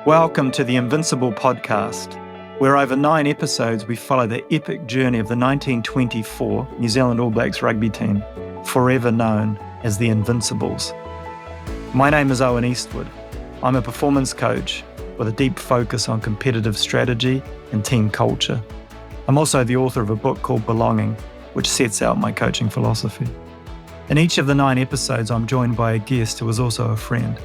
Welcome to the Invincible Podcast, where over 9 episodes we follow the epic journey of the 1924 New Zealand All Blacks rugby team, forever known as the Invincibles. My name is Owen Eastwood. I'm a performance coach with a deep focus on competitive strategy and team culture. I'm also the author of a book called Belonging, which sets out my coaching philosophy. In each of the 9 episodes, I'm joined by a guest who is also a friend.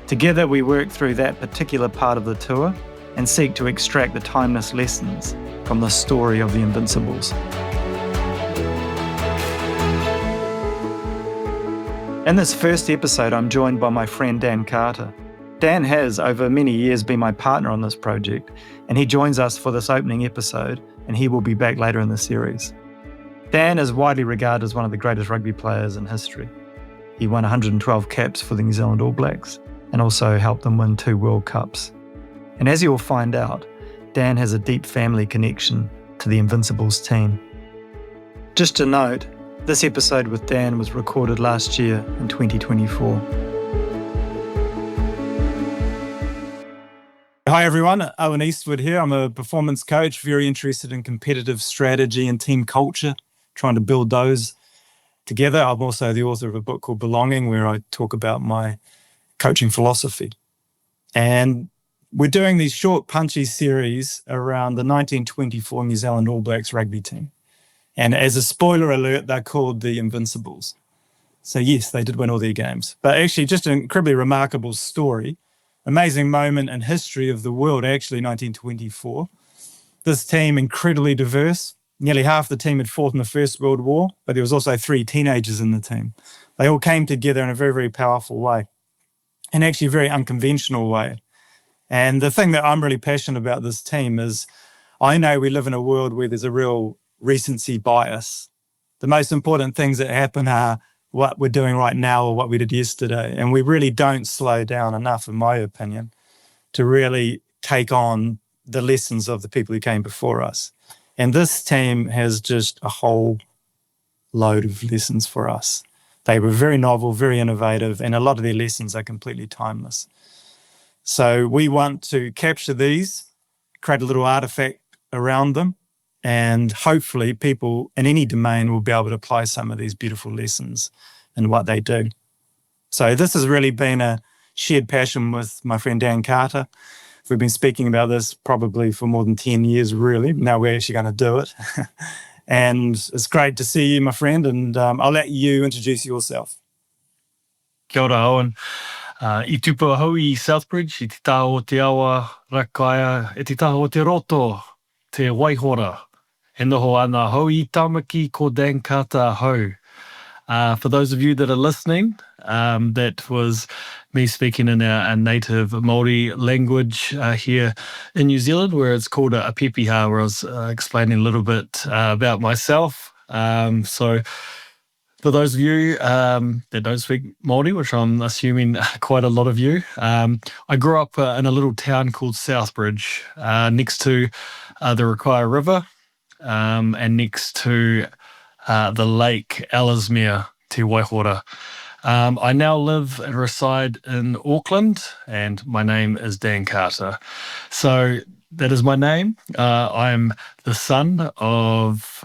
Together, we work through that particular part of the tour and seek to extract the timeless lessons from the story of the Invincibles. In this first episode, I'm joined by my friend Dan Carter. Dan has, over many years, been my partner on this project, and he joins us for this opening episode, and he will be back later in the series. Dan is widely regarded as one of the greatest rugby players in history. He won 112 caps for the New Zealand All Blacks and also helped them win 2 World Cups. And as you'll find out, Dan has a deep family connection to the Invincibles team. Just to note, this episode with Dan was recorded last year in 2024. Hi everyone, Owen Eastwood here. I'm a performance coach, very interested in competitive strategy and team culture, trying to build those together. I'm also the author of a book called Belonging, where I talk about my coaching philosophy. And we're doing these short, punchy series around the 1924 New Zealand All Blacks rugby team. And as a spoiler alert, they're called the Invincibles. So yes, they did win all their games. But actually, just an incredibly remarkable story. Amazing moment in history of the world, actually, 1924. This team, incredibly diverse. Nearly half the team had fought in the First World War, but there was also 3 teenagers in the team. They all came together in a very, very powerful way, and actually a very unconventional way. And the thing that I'm really passionate about this team is I know we live in a world where there's a real recency bias. The most important things that happen are what we're doing right now or what we did yesterday. And we really don't slow down enough, in my opinion, to really take on the lessons of the people who came before us. And this team has just a whole load of lessons for us. They were very novel, very innovative, and a lot of their lessons are completely timeless. So we want to capture these, create a little artifact around them, and hopefully people in any domain will be able to apply some of these beautiful lessons in what they do. So this has really been a shared passion with my friend Dan Carter. We've been speaking about this probably for more than 10 years, really. Now we're actually going to do it. And it's great to see you, my friend, and I'll let you introduce yourself. Kia ora, Owen. I tupu hau I Southbridge, I te taha o te awa rakaia, e te taha o te roto, te waihora. He noho ana hau I tamaki ko Dan Carter hau. For those of you that are listening, that was me speaking in our native Māori language here in New Zealand, where it's called a pepeha, where I was explaining a little bit about myself. So for those of you that don't speak Māori, which I'm assuming quite a lot of you, I grew up in a little town called Southbridge, next to the Rakaia River, and next to the lake Ellesmere, Te Waihora. I now live and reside in Auckland, and my name is Dan Carter. So that is my name. I'm the son of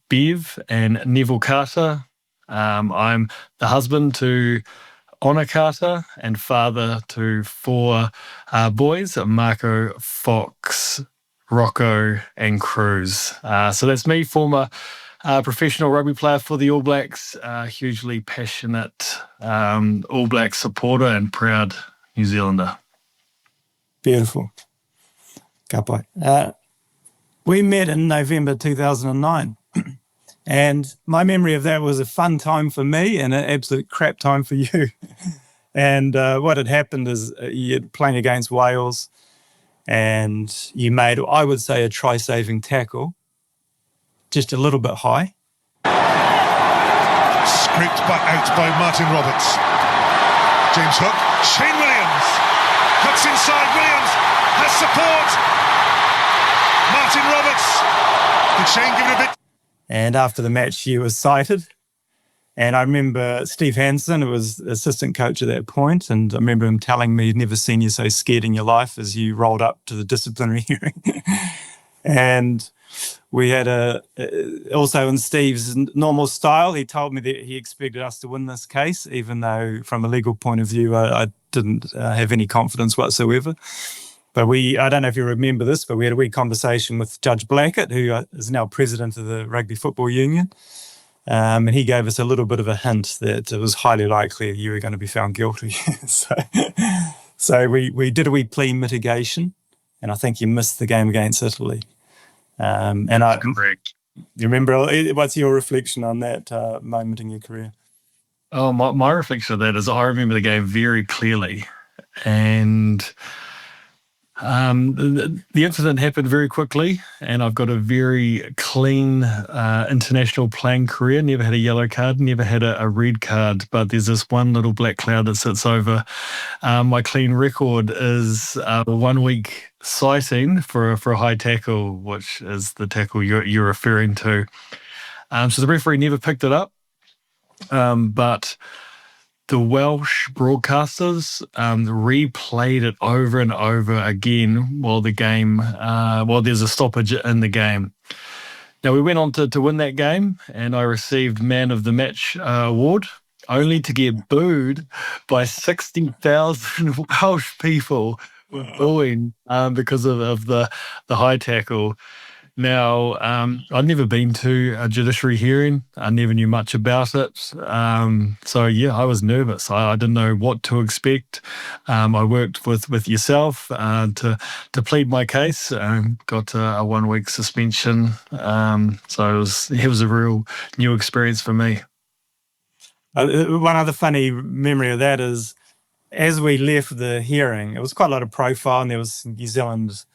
Bev and Neville Carter. I'm the husband to Honor Carter and father to 4 boys, Marco, Fox, Rocco and Cruz. So that's me, former professional rugby player for the All Blacks, hugely passionate All Black supporter and proud New Zealander. Beautiful. Ka pai. We met in November 2009. And my memory of that was a fun time for me and an absolute crap time for you. And what had happened is you're playing against Wales and you made, I would say, a try-saving tackle, just a little bit high. Scraped back out by Martin Roberts. James Hook, Shane Williams. Cuts inside, Williams has support. Martin Roberts. Did Shane give it a bit? And after the match, you were cited And I remember Steve Hansen, who was assistant coach at that point, and I remember him telling me he'd never seen you so scared in your life as you rolled up to the disciplinary hearing. And we had also in Steve's normal style, he told me that he expected us to win this case, even though from a legal point of view, I didn't have any confidence whatsoever. But I don't know if you remember this, but we had a wee conversation with Judge Blackett, who is now president of the Rugby Football Union. And he gave us a little bit of a hint that it was highly likely you were going to be found guilty. So we did a wee plea mitigation, and I think you missed the game against Italy. That's correct. You remember, what's your reflection on that moment in your career? Oh, my reflection of that is I remember the game very clearly. And the incident happened very quickly, and I've got a very clean international playing career. Never had a yellow card, never had a red card, but there's this one little black cloud that sits over my clean record is 1 week citing for a high tackle, which is the tackle you're referring to. So the referee never picked it up, but the Welsh broadcasters replayed it over and over again while there's a stoppage in the game. Now, we went on to win that game, and I received Man of the Match award, only to get booed by 60,000 Welsh people booing because of the high tackle. Now, I'd never been to a judiciary hearing. I never knew much about it. So, yeah, I was nervous. I didn't know what to expect. I worked with yourself to plead my case. Got a 1 week suspension. So it was a real new experience for me. One other funny memory of that is, as we left the hearing, it was quite a lot of profile, and there was New Zealand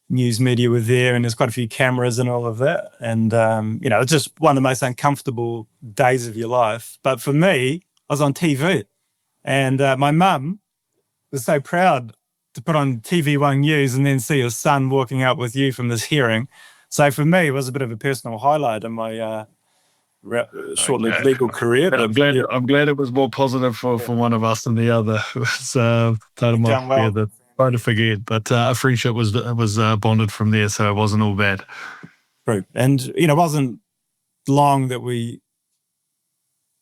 news media were there, and there's quite a few cameras and all of that. And, it's just one of the most uncomfortable days of your life. But for me, I was on TV, and my mum was so proud to put on TV1 News and then see her son walking out with you from this hearing. So for me, it was a bit of a personal highlight in my short-lived legal career. But I'm glad it was more positive for one of us than the other. It was trying to forget, but a friendship was bonded from there, so it wasn't all bad. True. And, it wasn't long that we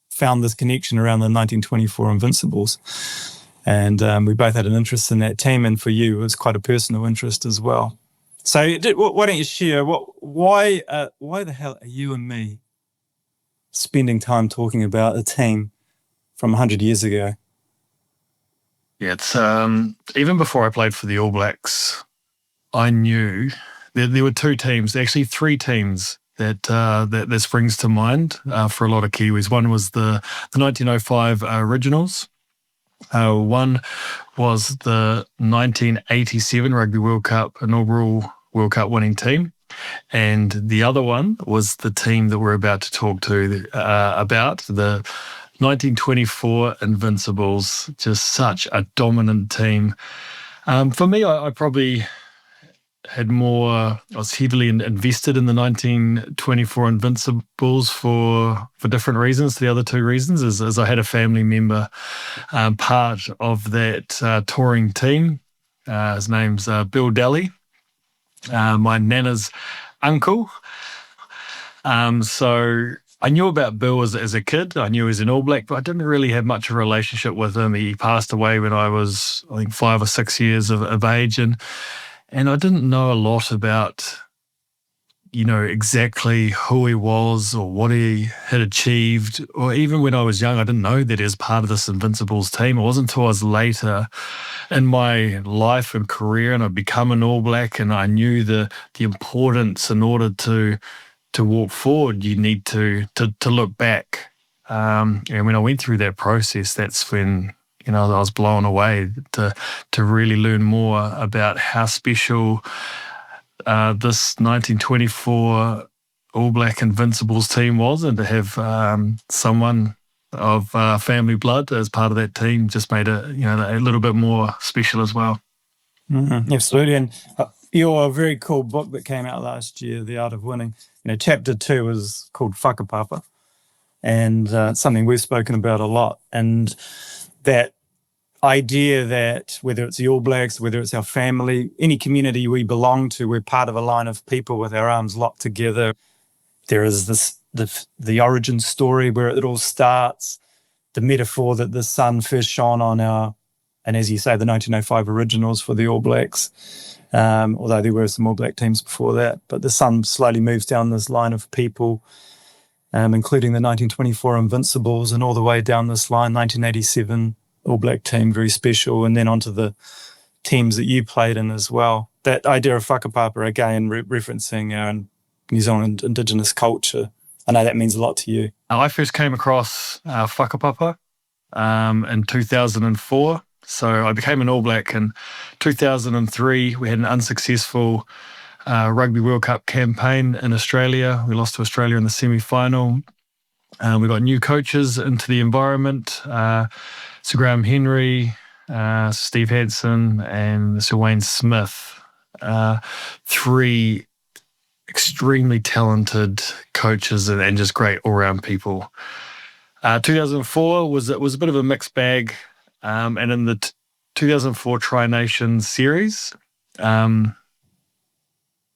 found this connection around the 1924 Invincibles. And we both had an interest in that team, and for you, it was quite a personal interest as well. So why don't you share, why the hell are you and me spending time talking about a team from 100 years ago? Yeah, it's even before I played for the All Blacks, I knew there were two teams, actually three teams that springs to mind for a lot of Kiwis. One was the 1905 Originals. One was the 1987 Rugby World Cup inaugural World Cup winning team, and the other one was the team that we're about to talk to about, the 1924 Invincibles. Just such a dominant team. For me, I probably had more, I was heavily invested in the 1924 Invincibles for different reasons. The other two reasons is I had a family member part of that touring team. His name's Bill Daly, my nana's uncle. So I knew about Bill as a kid. I knew he was an All Black, but I didn't really have much of a relationship with him. He passed away when I was, I think, 5 or 6 years of age. And I didn't know a lot about, exactly who he was or what he had achieved. Or even when I was young, I didn't know that he was part of this Invincibles team. It wasn't until I was later in my life and career and I'd become an All Black, and I knew the importance in order to walk forward, you need to look back. And when I went through that process, that's when, I was blown away to really learn more about how special this 1924 All Black Invincibles team was, and to have someone of family blood as part of that team just made it, a little bit more special as well. Mm-hmm. Absolutely. And your very cool book that came out last year, The Art of Winning, chapter 2 is called Whakapapa. And it's something we've spoken about a lot. And that idea that whether it's the All Blacks, whether it's our family, any community we belong to, we're part of a line of people with our arms locked together. There is the origin story where it all starts, the metaphor that the sun first shone on and as you say, the 1905 originals for the All Blacks, although there were some All Black teams before that. But the sun slowly moves down this line of people, including the 1924 Invincibles, and all the way down this line, 1987 All Black team, very special, and then onto the teams that you played in as well. That idea of whakapapa, again, referencing our New Zealand Indigenous culture. I know that means a lot to you. I first came across whakapapa in 2004. So I became an All Black in 2003. We had an unsuccessful Rugby World Cup campaign in Australia. We lost to Australia in the semi-final. We got new coaches into the environment, Sir Graham Henry, Steve Hansen, and Sir Wayne Smith. Three extremely talented coaches and just great all-round people. 2004 was a bit of a mixed bag. And in the 2004 Tri-Nations series,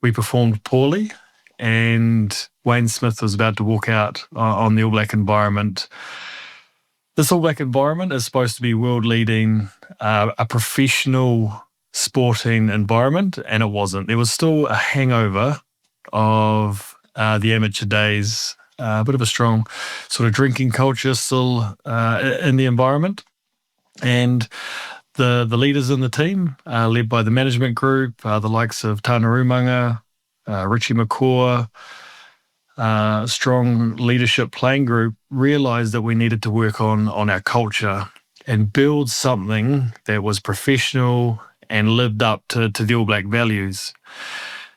we performed poorly, and Wayne Smith was about to walk out on the All Black environment. This All Black environment is supposed to be world-leading, a professional sporting environment, and it wasn't. There was still a hangover of the amateur days, a bit of a strong sort of drinking culture still in the environment. And the leaders in the team, led by the management group, the likes of Tāna Umanga, Richie McCaw, strong leadership playing group, realised that we needed to work on our culture and build something that was professional and lived up to the All Black values.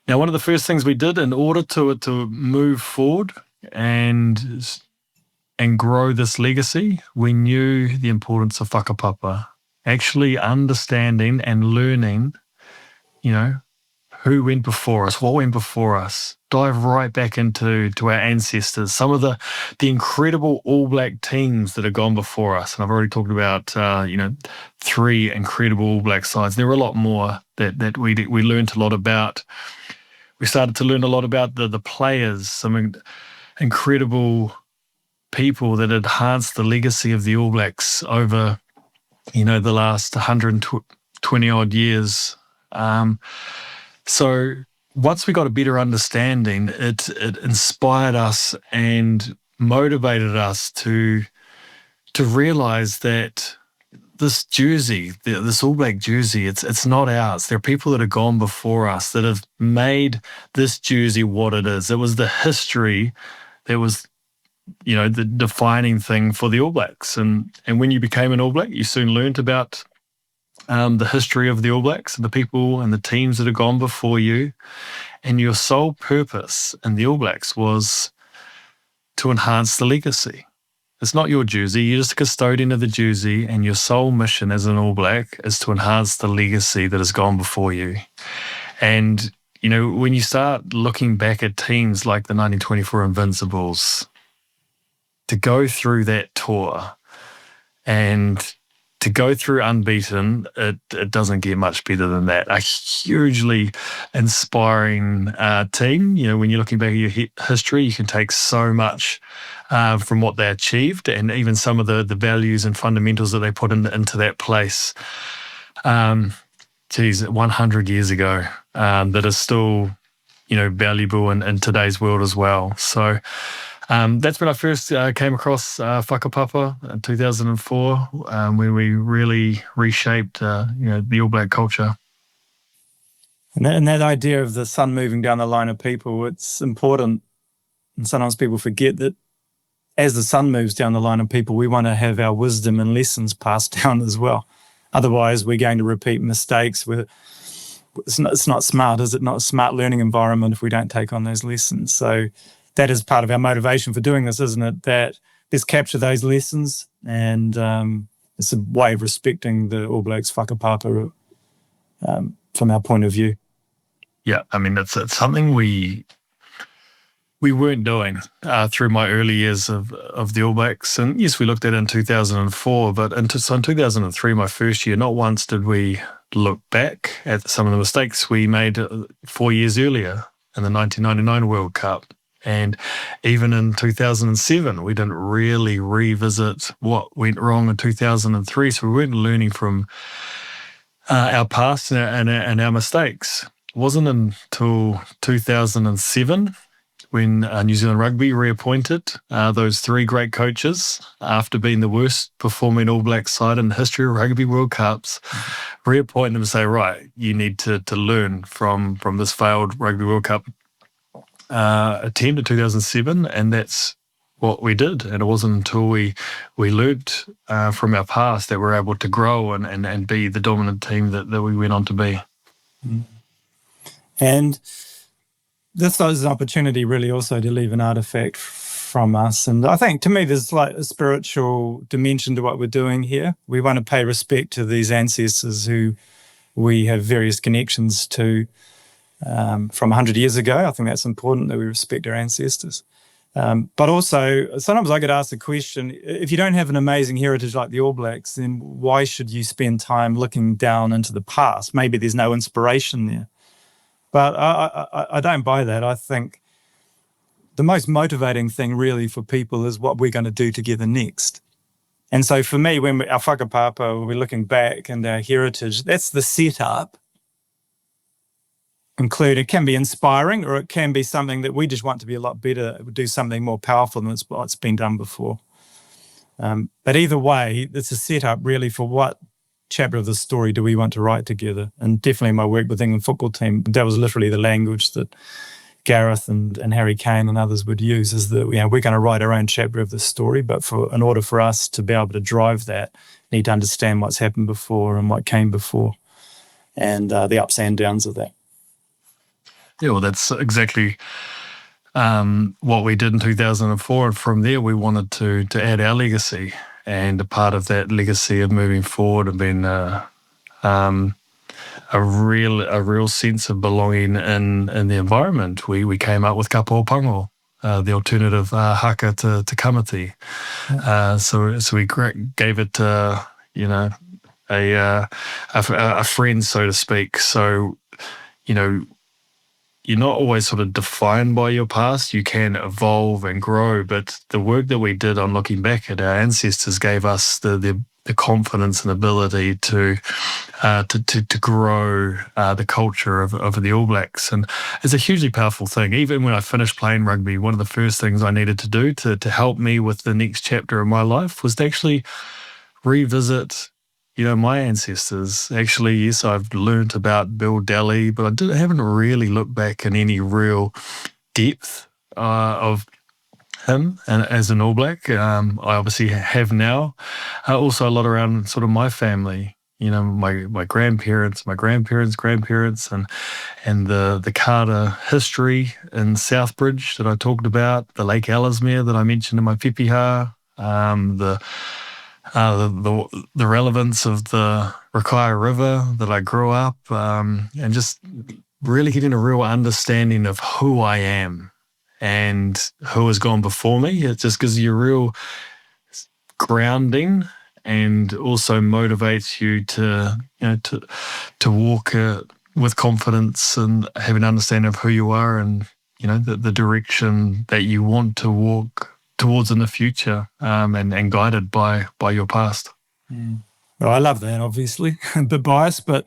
Now, one of the first things we did in order to move forward and grow this legacy, we knew the importance of whakapapa, actually understanding and learning, who went before us, what went before us, dive right back into our ancestors, some of the incredible All Black teams that have gone before us. And I've already talked about, 3 incredible All Black sides. There were a lot more that we learned a lot about. We started to learn a lot about the players, some incredible people that enhanced the legacy of the All Blacks over, the last 120 odd years. So once we got a better understanding, it inspired us and motivated us to realize that this jersey, this All Black jersey, it's not ours. There are people that have gone before us that have made this jersey what it is. It was the history that was, the defining thing for the All Blacks. And when you became an All Black, you soon learned about the history of the All Blacks and the people and the teams that have gone before you. And your sole purpose in the All Blacks was to enhance the legacy. It's not your jersey. You're just a custodian of the jersey, and your sole mission as an All Black is to enhance the legacy that has gone before you. And, when you start looking back at teams like the 1924 Invincibles, to go through that tour and to go through unbeaten, it doesn't get much better than that. A hugely inspiring team. When you're looking back at your history, you can take so much from what they achieved, and even some of the values and fundamentals that they put into that place. 100 years ago, that is still, valuable in today's world as well. So that's when I first came across whakapapa in 2004, when we really reshaped, the All Black culture. And that idea of the sun moving down the line of people, it's important. And sometimes people forget that as the sun moves down the line of people, we want to have our wisdom and lessons passed down as well. Otherwise, we're going to repeat mistakes. It's not smart, is it? Not a smart learning environment if we don't take on those lessons. So that is part of our motivation for doing this, isn't it? That let's capture those lessons, and it's a way of respecting the All Blacks whakapapa from our point of view. Yeah, I mean, it's something we we weren't doing through my early years of the All Blacks. And yes, we looked at it in 2004, but in 2003, my first year, not once did we look back at some of the mistakes we made 4 years earlier in the 1999 World Cup. And even in 2007, we didn't really revisit what went wrong in 2003. So we weren't learning from our past and our mistakes. It wasn't until 2007 when New Zealand Rugby reappointed those three great coaches after being the worst performing All Black side in the history of Rugby World Cups, reappoint them and say, right, you need to learn from this failed Rugby World Cup attempt in 2007, and that's what we did. And it wasn't until we learnt from our past that we're able to grow and be the dominant team that we went on to be. And this is an opportunity really also to leave an artifact from us. And I think to me there's like a spiritual dimension to what we're doing here. We want to pay respect to these ancestors who we have various connections to from 100 years ago. I think that's important that we respect our ancestors. But also, sometimes I get asked the question, if you don't have an amazing heritage like the All Blacks, then why should you spend time looking down into the past? Maybe there's no inspiration there. But I don't buy that. I think the most motivating thing really for people is what we're going to do together next. And so for me, when our whakapapa, we're looking back and our heritage, that's the setup. It can be inspiring, or it can be something that we just want to be a lot better, do something more powerful than what's been done before. But either way, it's a setup really for what chapter of the story do we want to write together. And definitely my work with the England football team, that was literally the language that Gareth and Harry Kane and others would use, is that we're going to write our own chapter of the story, but in order for us to be able to drive that, we need to understand what's happened before and what came before, and the ups and downs of that. Yeah, well, that's exactly what we did in 2004. And from there, we wanted to add our legacy. And a part of that legacy of moving forward and being a real sense of belonging in the environment. We came up with Ka Pōpango, the alternative haka to kamati. So we gave it a friend, so to speak. So, you're not always sort of defined by your past. You can evolve and grow, but the work that we did on looking back at our ancestors gave us the confidence and ability to grow the culture of the All Blacks. And it's a hugely powerful thing. Even when I finished playing rugby, one of the first things I needed to do to help me with the next chapter of my life was to actually revisit my ancestors. Actually, yes, I've learnt about Bill Daly, but I haven't really looked back in any real depth of him and as an All Black. I obviously have now. Also a lot around sort of my family, my grandparents, grandparents, and the Carter history in Southbridge that I talked about, the Lake Ellesmere that I mentioned in my pepeha, the relevance of the Rakaia River that I grew up, and just really getting a real understanding of who I am and who has gone before me. It just gives you a real grounding and also motivates you to walk with confidence and have an understanding of who you are and the direction that you want to walk towards in the future, and guided by your past. Well, I love that, obviously. A bit biased, but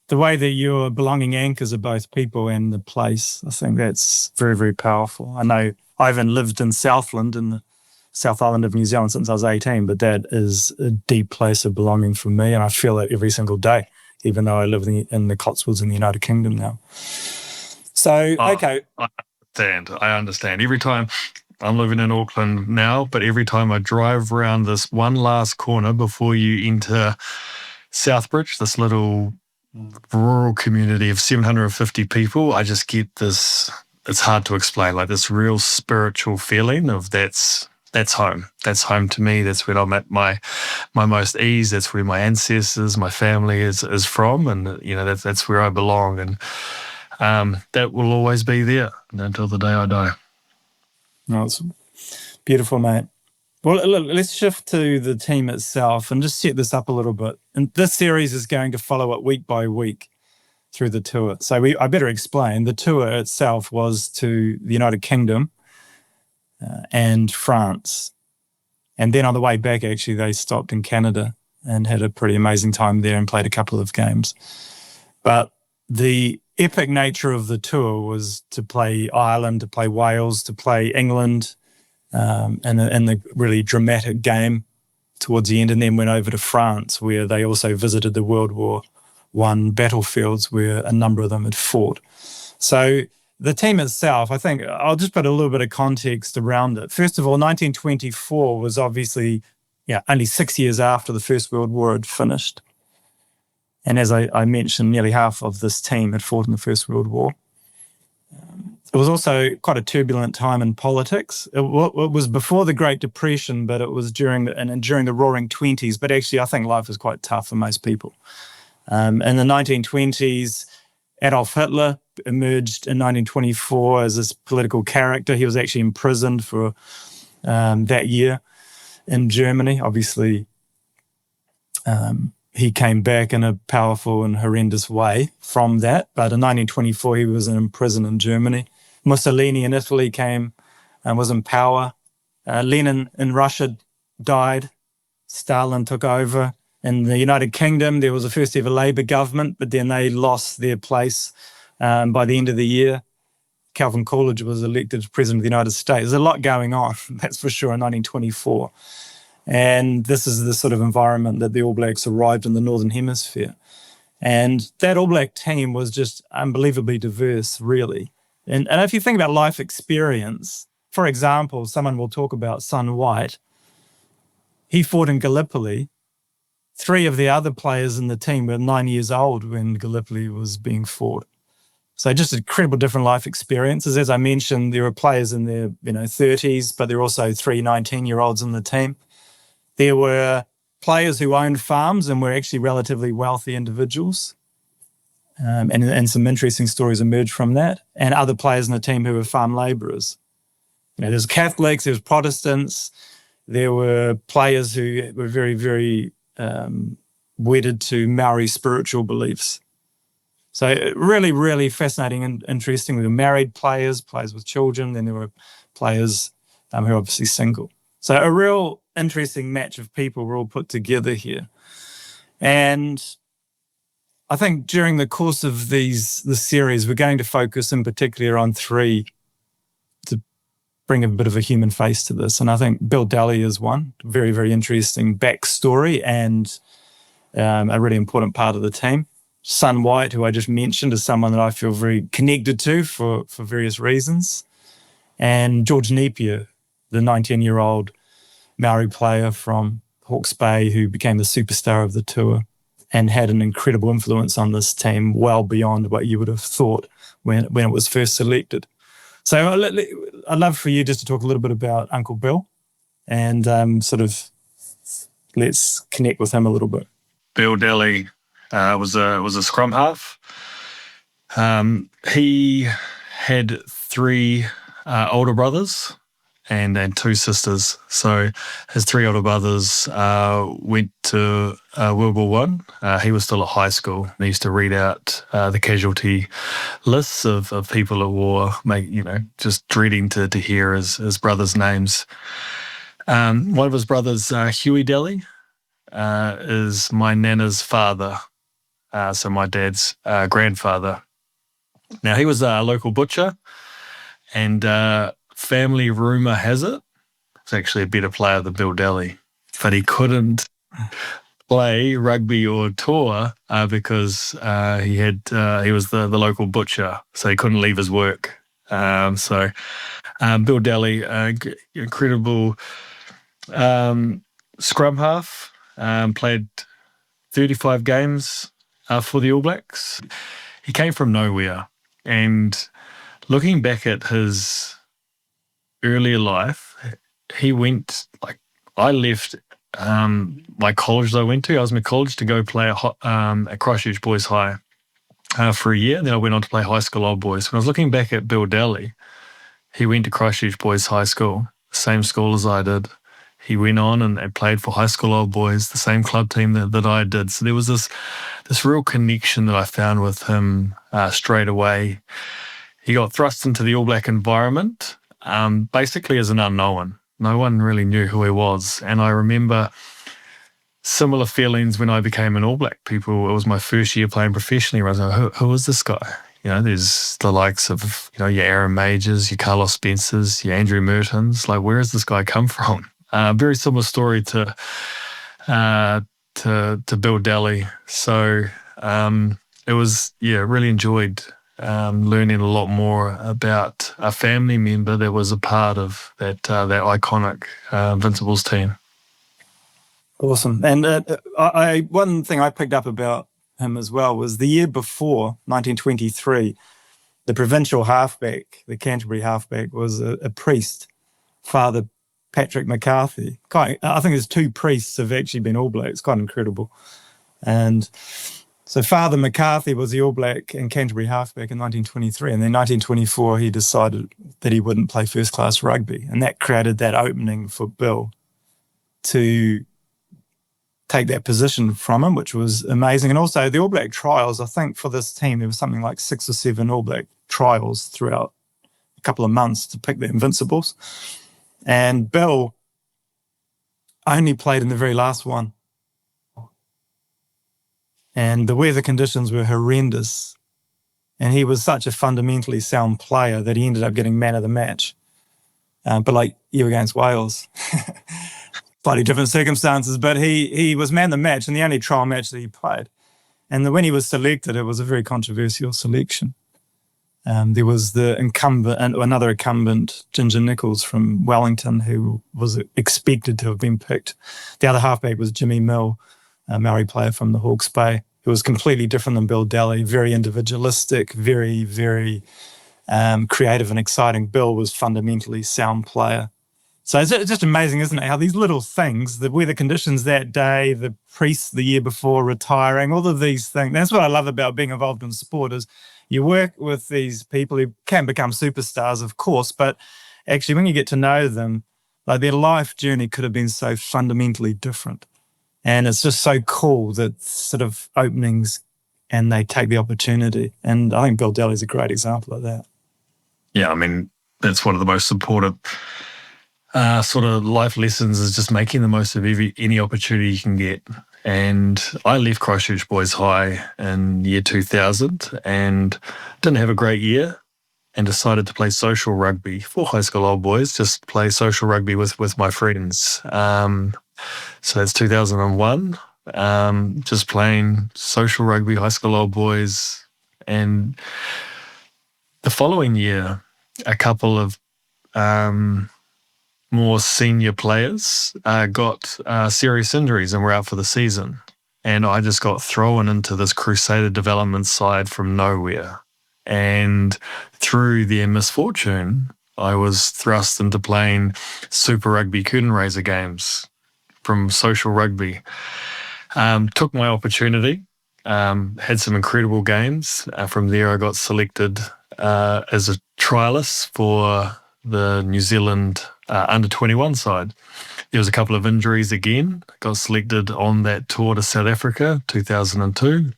the way that your belonging anchors are both people and the place, I think that's very, very powerful. I know I haven't lived in Southland, in the South Island of New Zealand, since I was 18, but that is a deep place of belonging for me, and I feel it every single day, even though I live in the Cotswolds in the United Kingdom now. So, okay. I understand. Every time I'm living in Auckland now, but every time I drive around this one last corner before you enter Southbridge, this little rural community of 750 people, I just get this, it's hard to explain, like this real spiritual feeling of that's home. That's home to me. That's where I'm at my most ease. That's where my ancestors, my family is from, and that's where I belong, and that will always be there until the day I die. No, it's beautiful, mate. Well, look, let's shift to the team itself and just set this up a little bit. And this series is going to follow it week by week through the tour. So I better explain. The tour itself was to the United Kingdom and France. And then on the way back, actually, they stopped in Canada and had a pretty amazing time there and played a couple of games. But the epic nature of the tour was to play Ireland, to play Wales, to play England, and the really dramatic game towards the end, and then went over to France, where they also visited the World War I battlefields where a number of them had fought. So the team itself, I think I'll just put a little bit of context around it. First of all, 1924 was obviously only 6 years after the First World War had finished. And as I mentioned, nearly half of this team had fought in the First World War. It was also quite a turbulent time in politics. It was before the Great Depression, but it was during the Roaring Twenties. But actually, I think life was quite tough for most people. In the 1920s, Adolf Hitler emerged in 1924 as this political character. He was actually imprisoned for that year in Germany. Obviously, he came back in a powerful and horrendous way from that. But in 1924, he was in prison in Germany. Mussolini in Italy came and was in power. Lenin in Russia died. Stalin took over. In the United Kingdom, there was a first ever Labour government, but then they lost their place by the end of the year. Calvin Coolidge was elected President of the United States. There's a lot going on, that's for sure, in 1924. And this is the sort of environment that the All Blacks arrived in the Northern Hemisphere. And that All Black team was just unbelievably diverse, really. And if you think about life experience, for example, someone will talk about Son White. He fought in Gallipoli. 3 of the other players in the team were 9 years old when Gallipoli was being fought. So just incredible different life experiences. As I mentioned, there were players in their 30s, but there were also 3 19-year-olds in the team. There were players who owned farms and were actually relatively wealthy individuals. And some interesting stories emerged from that. And other players in the team who were farm labourers. There's Catholics, there's Protestants. There were players who were very, very wedded to Maori spiritual beliefs. So really, really fascinating and interesting. There were married players with children, then there were players who were obviously single. So a real interesting match of people were all put together here. And I think during the course of the series, we're going to focus in particular on 3 to bring a bit of a human face to this. And I think Bill Daly is one, very, very interesting backstory and a really important part of the team. Son White, who I just mentioned, is someone that I feel very connected to for various reasons. And George Napier, the 19-year-old Maori player from Hawke's Bay who became the superstar of the tour and had an incredible influence on this team well beyond what you would have thought when it was first selected. So I'd love for you just to talk a little bit about Uncle Bill and sort of let's connect with him a little bit. Bill Daly was a scrum half. He had 3 older brothers and 2 sisters. So his 3 older brothers went to World War I. He was still at high school. They used to read out the casualty lists of people at war, just dreading to hear his brothers' names. One of his brothers, Huey Daly, is my nana's father, so my dad's grandfather. Now, he was a local butcher, and family rumour has it he's actually a better player than Bill Daly, but he couldn't play rugby or tour because he was the local butcher, so he couldn't leave his work. So Bill Daly, incredible scrum half, played 35 games for the All Blacks. He came from nowhere, and looking back at his earlier life, he went, I left my college that I went to. I was in college to go play at Christchurch Boys High for a year. Then I went on to play high school old boys. When I was looking back at Bill Daly, he went to Christchurch Boys High School, same school as I did. He went on and played for high school old boys, the same club team that I did. So there was this real connection that I found with him straight away. He got thrust into the All Black environment, basically as an unknown. No one really knew who he was. And I remember similar feelings when I became an All Black. It was my first year playing professionally. I was like, who is this guy? There's the likes of, your Aaron Majors, your Carlos Spencers, your Andrew Mertons. Like, where has this guy come from? Very similar story to Bill Daly. So it was, really enjoyed learning a lot more about a family member that was a part of that iconic Invincibles team. Awesome. And one thing I picked up about him as well was the year before, 1923, the provincial halfback, the Canterbury halfback, was a priest, Father Patrick McCarthy. I think there's 2 priests have actually been All Blacks, quite incredible. And so Father McCarthy was the All Black and Canterbury halfback in 1923. And then 1924, he decided that he wouldn't play first-class rugby. And that created that opening for Bill to take that position from him, which was amazing. And also the All Black trials, I think for this team, there was something like 6 or 7 All Black trials throughout a couple of months to pick the Invincibles. And Bill only played in the very last one. And the weather conditions were horrendous. And he was such a fundamentally sound player that he ended up getting man of the match. But like you against Wales, slightly different circumstances, but he was man of the match in the only trial match that he played. And when he was selected, it was a very controversial selection. There was another incumbent, Ginger Nichols from Wellington, who was expected to have been picked. The other halfback was Jimmy Mill, a Maori player from the Hawke's Bay, who was completely different than Bill Daly, very individualistic, very, very creative and exciting. Bill was fundamentally sound player. So it's just amazing, isn't it, how these little things, the weather conditions that day, the priest the year before retiring, all of these things. That's what I love about being involved in sport is you work with these people who can become superstars, of course, but actually when you get to know them, like their life journey could have been so fundamentally different. And it's just so cool that sort of openings and they take the opportunity. And I think Bill Daly's a great example of that. Yeah, I mean, that's one of the most supportive sort of life lessons is just making the most of any opportunity you can get. And I left Christchurch Boys High in year 2000 and didn't have a great year and decided to play social rugby for high school old boys, just play social rugby with my friends. So that's 2001, just playing social rugby, high school old boys. And the following year, a couple of more senior players got serious injuries and were out for the season. And I just got thrown into this Crusader development side from nowhere. And through their misfortune, I was thrust into playing Super Rugby curtain raiser games from social rugby. Took my opportunity, had some incredible games. From there, I got selected as a trialist for the New Zealand under-21 side. There was a couple of injuries again. Got selected on that tour to South Africa, 2002.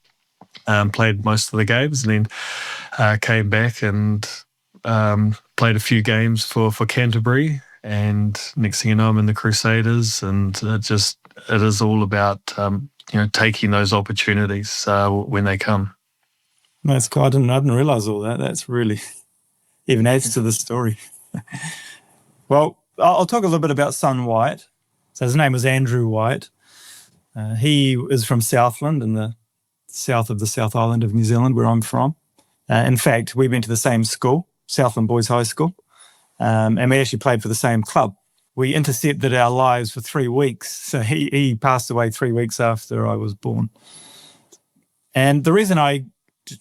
Played most of the games and then came back and played a few games for Canterbury. And next thing you know, I'm in the Crusaders, and it is all about taking those opportunities when they come. That's cool. I didn't realize all that. That's really even adds to the story. Well, I'll talk a little bit about son White. So his name was Andrew White. He is from Southland in the south of the South Island of New Zealand, where I'm from. In fact, we went to the same school, Southland Boys High School, and we actually played for the same club. We intercepted our lives for 3 weeks. So he passed away 3 weeks after I was born. And the reason I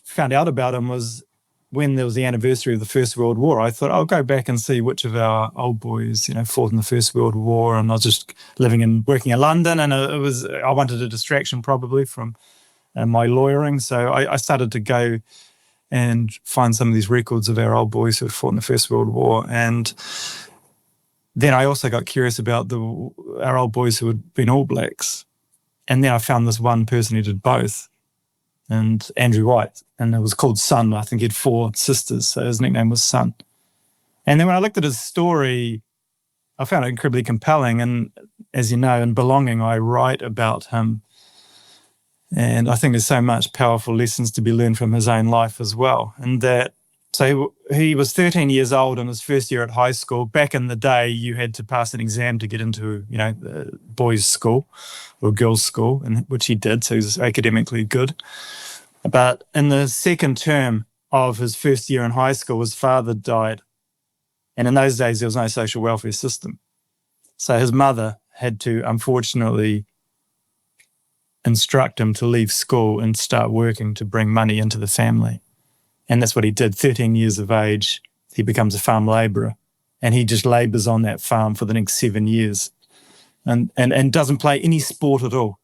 found out about him was when there was the anniversary of the First World War. I thought I'll go back and see which of our old boys, fought in the First World War. And I was just living and working in London, and I wanted a distraction probably from my lawyering. So I started to go and find some of these records of our old boys who had fought in the First World War. And then I also got curious about our old boys who had been All Blacks. And then I found this one person who did both, and Andrew White, and it was called Sun. I think he had 4 sisters, so his nickname was Sun. And then when I looked at his story, I found it incredibly compelling. And as you know, in Belonging, I write about him. And I think there's so much powerful lessons to be learned from his own life as well. And that, so he was 13 years old in his first year at high school. Back in the day, you had to pass an exam to get into, the boys' school or girls' school, and which he did, so he was academically good. But in the second term of his first year in high school, his father died. And in those days, there was no social welfare system. So his mother had to, unfortunately, instruct him to leave school and start working to bring money into the family. And that's what he did. 13 years of age, he becomes a farm labourer, and he just labours on that farm for the next 7 years and doesn't play any sport at all.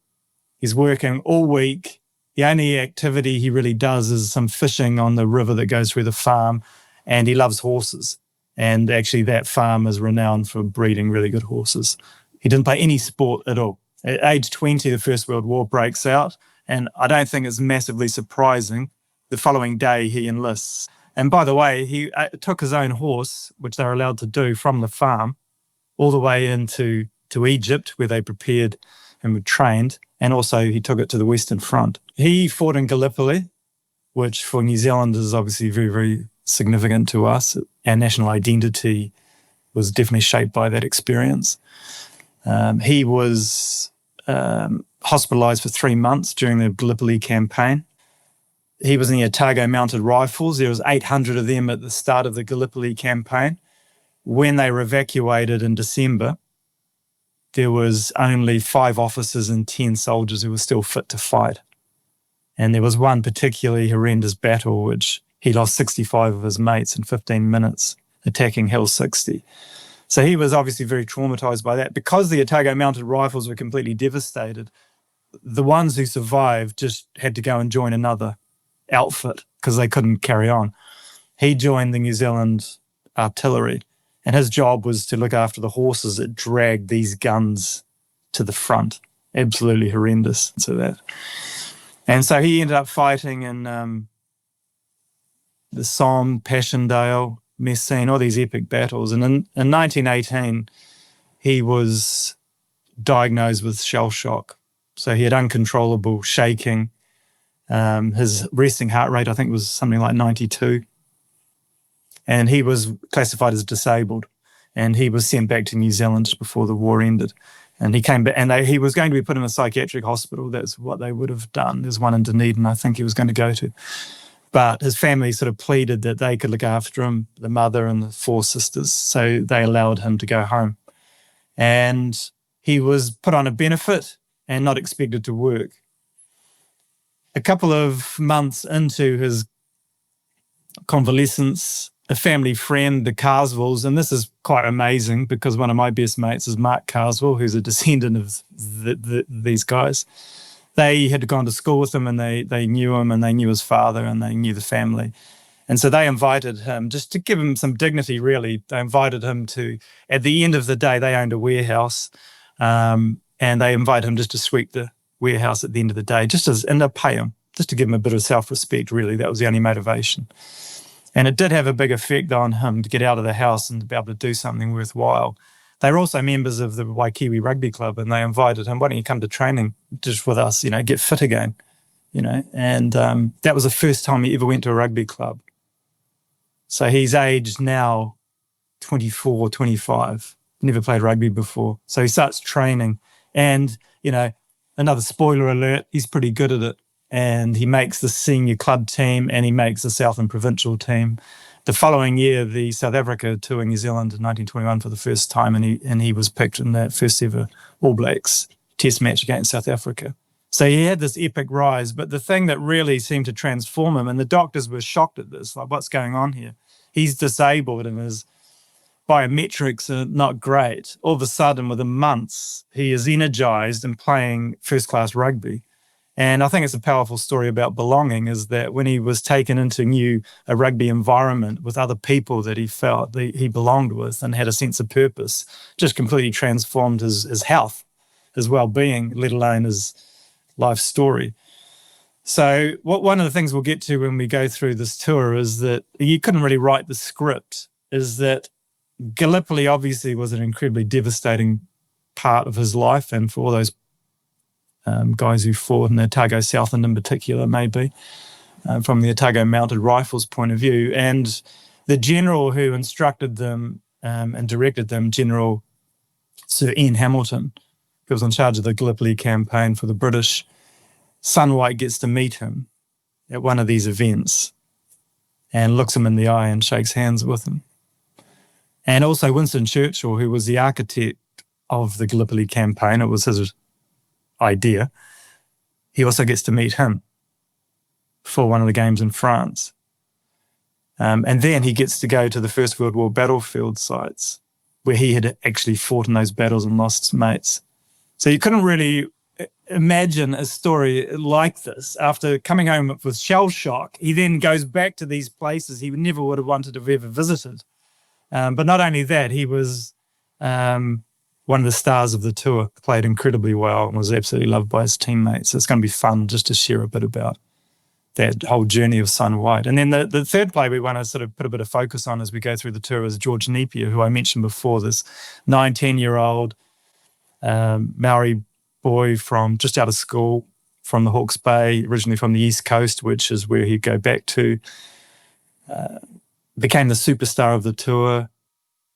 He's working all week. The only activity he really does is some fishing on the river that goes through the farm, and he loves horses. And actually that farm is renowned for breeding really good horses. He didn't play any sport at all. At age 20, the First World War breaks out, and I don't think it's massively surprising. The following day, he enlists. And by the way, he took his own horse, which they were allowed to do, from the farm all the way into Egypt, where they prepared and were trained, and also he took it to the Western Front. He fought in Gallipoli, which for New Zealand is obviously very, very significant to us. Our national identity was definitely shaped by that experience. He was hospitalised for 3 months during the Gallipoli campaign. He was in the Otago Mounted Rifles. There was 800 of them at the start of the Gallipoli campaign. When they were evacuated in December, there was only 5 officers and 10 soldiers who were still fit to fight. And there was one particularly horrendous battle which he lost 65 of his mates in 15 minutes attacking Hill 60. So he was obviously very traumatised by that. Because the Otago Mounted Rifles were completely devastated, the ones who survived just had to go and join another outfit because they couldn't carry on. He joined the New Zealand artillery, and his job was to look after the horses that dragged these guns to the front. Absolutely horrendous. And so he ended up fighting in the Somme, Passchendaele, Messines, all these epic battles. And in 1918, he was diagnosed with shell shock. So he had uncontrollable shaking. His resting heart rate, I think, was something like 92. And he was classified as disabled. And he was sent back to New Zealand just before the war ended. And he came back, and he was going to be put in a psychiatric hospital. That's what they would have done. There's one in Dunedin, I think he was going to go to. But his family sort of pleaded that they could look after him, the mother and the 4 sisters. So they allowed him to go home. And he was put on a benefit and not expected to work. A couple of months into his convalescence, a family friend, the Carswells, and this is quite amazing because one of my best mates is Mark Carswell, who's a descendant of these guys. They had gone to school with him, and they knew him, and they knew his father, and they knew the family. And so they invited him, just to give him some dignity, really. They invited him to, at the end of the day, they owned a warehouse, and they invited him just to sweep the warehouse at the end of the day, and they'll pay him, just to give him a bit of self-respect, really. That was the only motivation. And it did have a big effect on him to get out of the house and to be able to do something worthwhile. They were also members of the Waikiwi Rugby Club, and they invited him, why don't you come to training just with us, get fit again, And that was the first time he ever went to a rugby club. So he's aged now 24, 25, never played rugby before. So he starts training, and, another spoiler alert, he's pretty good at it. And he makes the senior club team, and he makes the Southern Provincial team. The following year, the South Africa toured New Zealand in 1921 for the first time, and he was picked in that first ever All Blacks test match against South Africa. So he had this epic rise, but the thing that really seemed to transform him, and the doctors were shocked at this, like, what's going on here? He's disabled and his biometrics are not great. All of a sudden, within months, he is energised and playing first-class rugby. And I think it's a powerful story about belonging, is that when he was taken into a rugby environment with other people that he felt that he belonged with and had a sense of purpose, just completely transformed his health, his well-being, let alone his life story. So one of the things we'll get to when we go through this tour is that you couldn't really write the script, is that Gallipoli obviously was an incredibly devastating part of his life, and for all those guys who fought in the Otago Southland in particular, maybe, from the Otago Mounted Rifles point of view. And the general who instructed them and directed them, General Sir Ian Hamilton, who was in charge of the Gallipoli campaign for the British, Son White gets to meet him at one of these events and looks him in the eye and shakes hands with him. And also Winston Churchill, who was the architect of the Gallipoli campaign, it was his idea, he also gets to meet him for one of the games in France. And then he gets to go to the First World War battlefield sites where he had actually fought in those battles and lost his mates. So you couldn't really imagine a story like this. After coming home with shell shock, he then goes back to these places he never would have wanted to have ever visited. But not only that, he was one of the stars of the tour, played incredibly well and was absolutely loved by his teammates. So it's going to be fun just to share a bit about that whole journey of Son White. And then the third player we want to sort of put a bit of focus on as we go through the tour is George Napier, who I mentioned before, this 19-year-old Maori boy from just out of school from the Hawke's Bay, originally from the East Coast, which is where he'd go back to, became the superstar of the tour.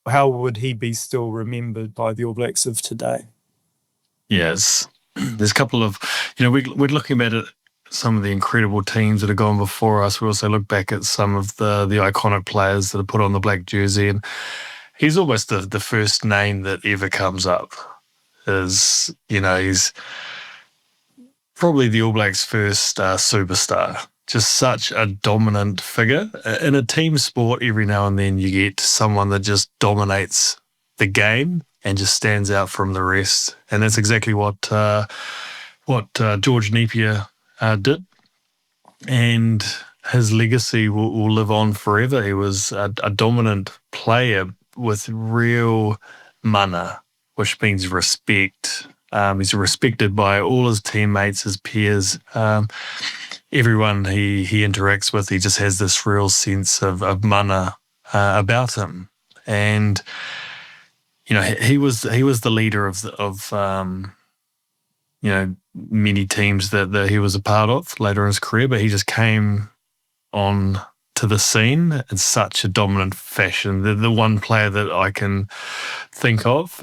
How would he be still remembered by the All Blacks of today? Yes. There's a couple of, we're looking at it, some of the incredible teams that have gone before us. We also look back at some of the iconic players that have put on the black jersey, and he's almost the first name that ever comes up. He's probably the All Blacks' first superstar. Just such a dominant figure. In a team sport, every now and then you get someone that just dominates the game and just stands out from the rest. And that's exactly what George Napier did. And his legacy will live on forever. He was a dominant player with real mana, which means respect. He's respected by all his teammates, his peers, everyone he interacts with. He just has this real sense of mana about him. And he was the leader of many teams that he was a part of later in his career, but he just came on to the scene in such a dominant fashion. The one player that I can think of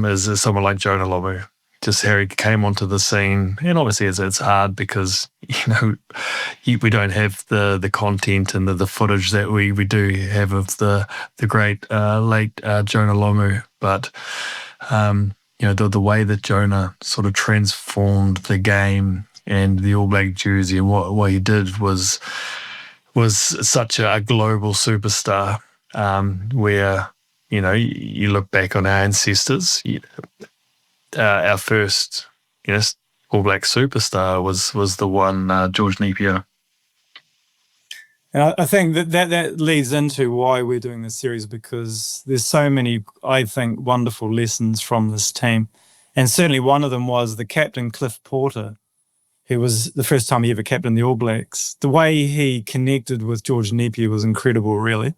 is someone like Jonah Lomu. Just how he came onto the scene, and obviously it's hard because we don't have the content and the footage that we do have of the great late Jonah Lomu, but the way that Jonah sort of transformed the game and the All Black jersey and what he did was such a global superstar. Where you look back on our ancestors. Our first, All Black superstar was the one, George Napier. And I think that leads into why we're doing this series, because there's so many, I think, wonderful lessons from this team. And certainly one of them was the captain, Cliff Porter, who was the first time he ever captained the All Blacks. The way he connected with George Napier was incredible, really.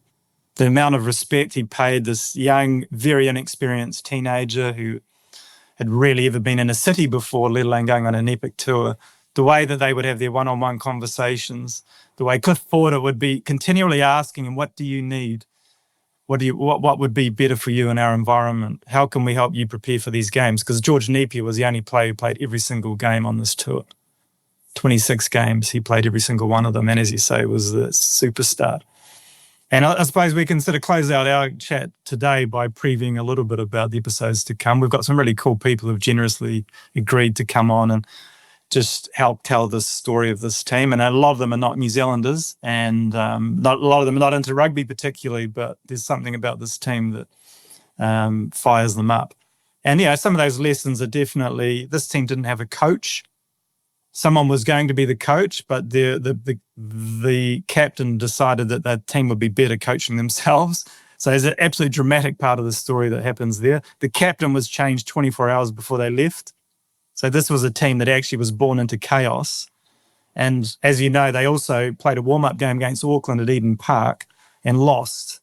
The amount of respect he paid this young, very inexperienced teenager who had rarely ever been in a city before, let alone going on an epic tour. The way that they would have their one-on-one conversations, the way Cliff Porter would be continually asking him, what do you need? What would be better for you in our environment? How can we help you prepare for these games? Because George Napier was the only player who played every single game on this tour. 26 games, he played every single one of them, and as you say, was the superstar. And I suppose we can sort of close out our chat today by previewing a little bit about the episodes to come. We've got some really cool people who've generously agreed to come on and just help tell this story of this team. And a lot of them are not New Zealanders, and a lot of them are not into rugby particularly, but there's something about this team that fires them up. And, some of those lessons are definitely, this team didn't have a coach. someone was going to be the coach, but the captain decided that that team would be better coaching themselves. So there's an absolutely dramatic part of the story that happens there. The captain was changed 24 hours before they left. So this was a team that actually was born into chaos. And as you know, they also played a warm-up game against Auckland at Eden Park and lost.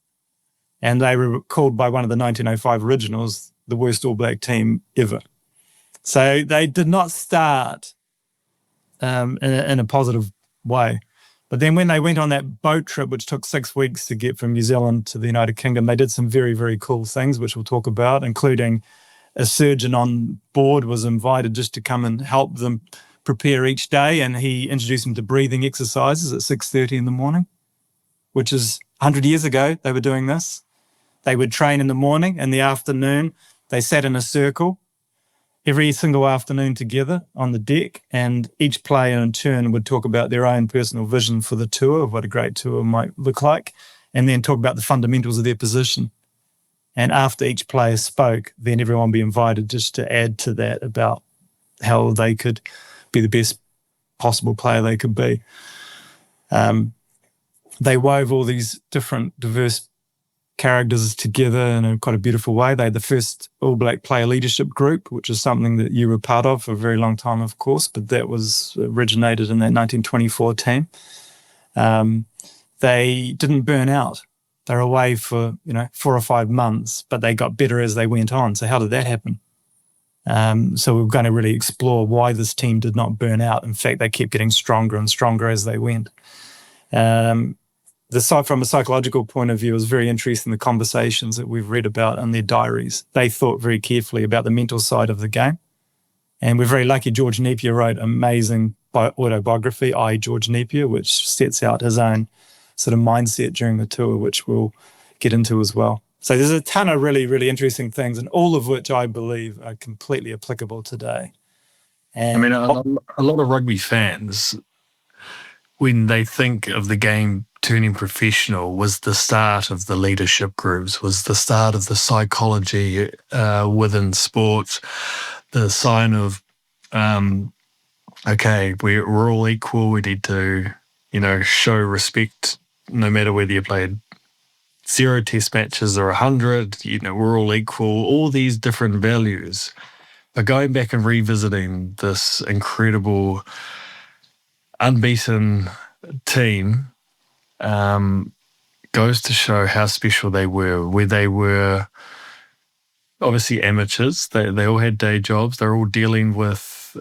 And they were called by one of the 1905 originals the worst All Black team ever. So they did not start in a positive way. But then when they went on that boat trip, which took 6 weeks to get from New Zealand to the United Kingdom, they did some very, very cool things, which we'll talk about, including a surgeon on board was invited just to come and help them prepare each day. And he introduced them to breathing exercises at 6:30 in the morning, which is 100 years ago they were doing this. They would train in the morning. In the afternoon, they sat in a circle every single afternoon together on the deck, and each player in turn would talk about their own personal vision for the tour, of what a great tour might look like, and then talk about the fundamentals of their position. And after each player spoke, then everyone would be invited just to add to that about how they could be the best possible player they could be. They wove all these different diverse characters together in a quite a beautiful way. They had the first All Black player leadership group, which is something that you were part of for a very long time, of course, but that was originated in that 1924 team. They didn't burn out. They were away for 4 or 5 months, but they got better as they went on. So how did that happen? So we're going to really explore why this team did not burn out. In fact, they kept getting stronger and stronger as they went. From a psychological point of view, it was very interesting, the conversations that we've read about in their diaries. They thought very carefully about the mental side of the game. And we're very lucky George Napier wrote an amazing autobiography, I, George Napier, which sets out his own sort of mindset during the tour, which we'll get into as well. So there's a ton of really, really interesting things, and all of which I believe are completely applicable today. And I mean, a lot of rugby fans, when they think of the game turning professional, was the start of the leadership groups, was the start of the psychology within sport, the sign of, okay, we're all equal, we need to, show respect no matter whether you played 0 test matches or 100, we're all equal, all these different values. But going back and revisiting this incredible, unbeaten team goes to show how special they were, where they were obviously amateurs. They all had day jobs. They're all dealing with,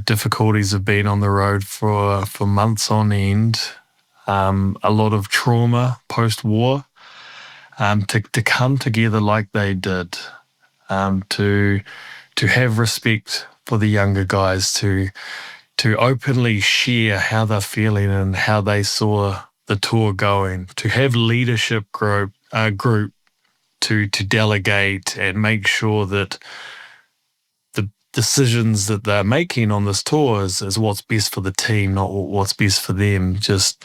difficulties of being on the road for months on end. A lot of trauma post-war, to come together like they did, to have respect for the younger guys, to openly share how they're feeling and how they saw the tour going, to have leadership group to delegate and make sure that the decisions that they're making on this tour is what's best for the team, not what's best for them. Just,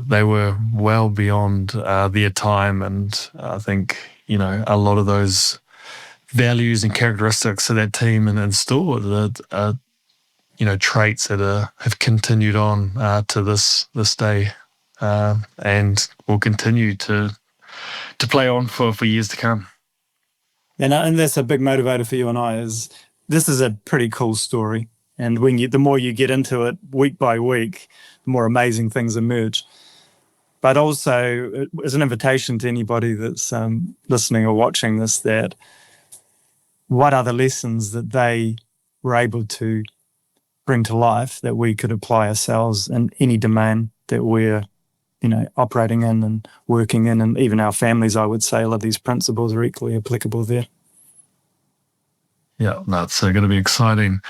they were well beyond their time, and I think, a lot of those values and characteristics of that team and store that traits that have continued on to this day, and will continue to play on for years to come. And that's a big motivator for you and I. This is a pretty cool story, and the more you get into it week by week, the more amazing things emerge. But also, as an invitation to anybody that's listening or watching this, that what are the lessons that they were able to bring to life that we could apply ourselves in any domain that we're, operating in and working in, and even our families, I would say, a lot of these principles are equally applicable there. Yeah, no, it's going to be exciting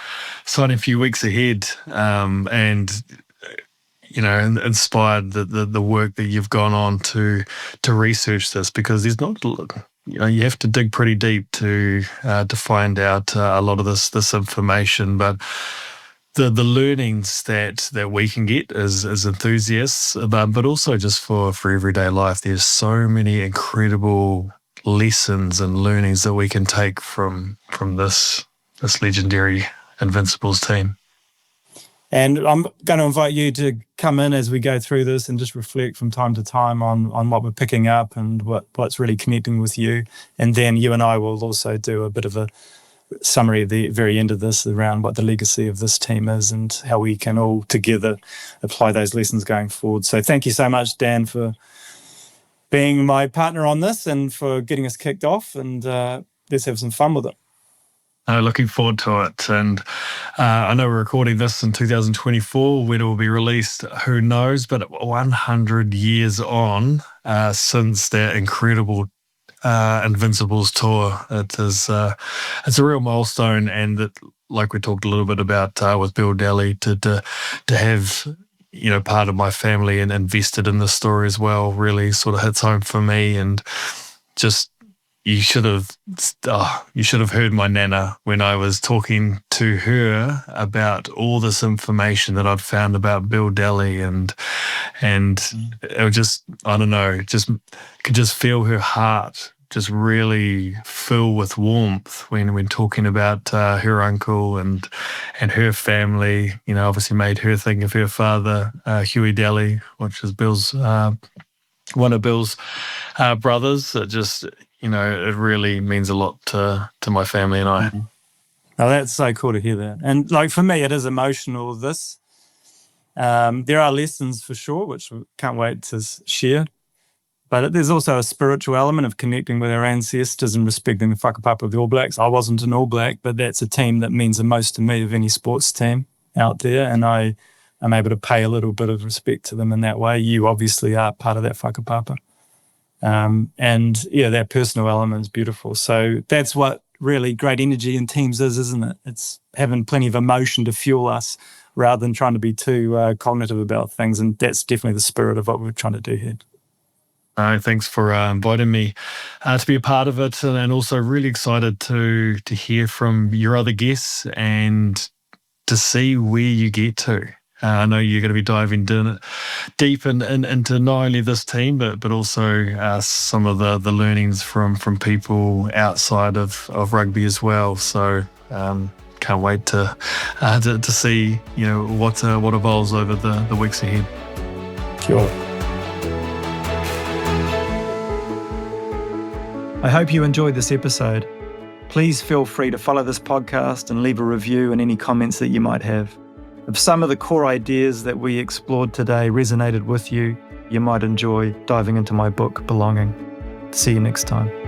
few weeks ahead, and inspired the work that you've gone on to research this, because there's not, you have to dig pretty deep to find out a lot of this information, but the learnings that we can get as enthusiasts, but also just for everyday life. There's so many incredible lessons and learnings that we can take from this legendary Invincibles team. And I'm going to invite you to come in as we go through this and just reflect from time to time on what we're picking up and what's really connecting with you. And then you and I will also do a bit of a summary at the very end of this around what the legacy of this team is and how we can all together apply those lessons going forward. So thank you so much, Dan, for being my partner on this and for getting us kicked off. And let's have some fun with it. Looking forward to it. And I know we're recording this in 2024. When it will be released, who knows? But 100 years on since that incredible Invincibles tour, it's a real milestone. And that, like we talked a little bit about with Bill Daly, to have part of my family and invested in this story as well, really sort of hits home for me. And just you should have heard my nana when I was talking to her about all this information that I'd found about Bill Daly, and it was just, I don't know, just could just feel her heart just really fill with warmth when talking about her uncle and her family. Obviously made her think of her father, Huey Daly, which is Bill's one of Bill's brothers. It just, it really means a lot to my family and I. Oh, that's so cool to hear that. And like for me, it is emotional, this. There are lessons for sure, which we can't wait to share. But there's also a spiritual element of connecting with our ancestors and respecting the whakapapa of the All Blacks. I wasn't an All Black, but that's a team that means the most to me of any sports team out there. And I am able to pay a little bit of respect to them in that way. You obviously are part of that whakapapa. And yeah, that personal element is beautiful. So that's what really great energy in teams is, isn't it? It's having plenty of emotion to fuel us rather than trying to be too cognitive about things. And that's definitely the spirit of what we're trying to do here. Thanks for inviting me to be a part of it, and also really excited to hear from your other guests and to see where you get to. I know you're going to be diving deep into not only this team, but also some of the learnings from people outside of rugby as well. So can't wait to see what evolves over the weeks ahead. Sure. I hope you enjoyed this episode. Please feel free to follow this podcast and leave a review and any comments that you might have. If some of the core ideas that we explored today resonated with you, you might enjoy diving into my book, Belonging. See you next time.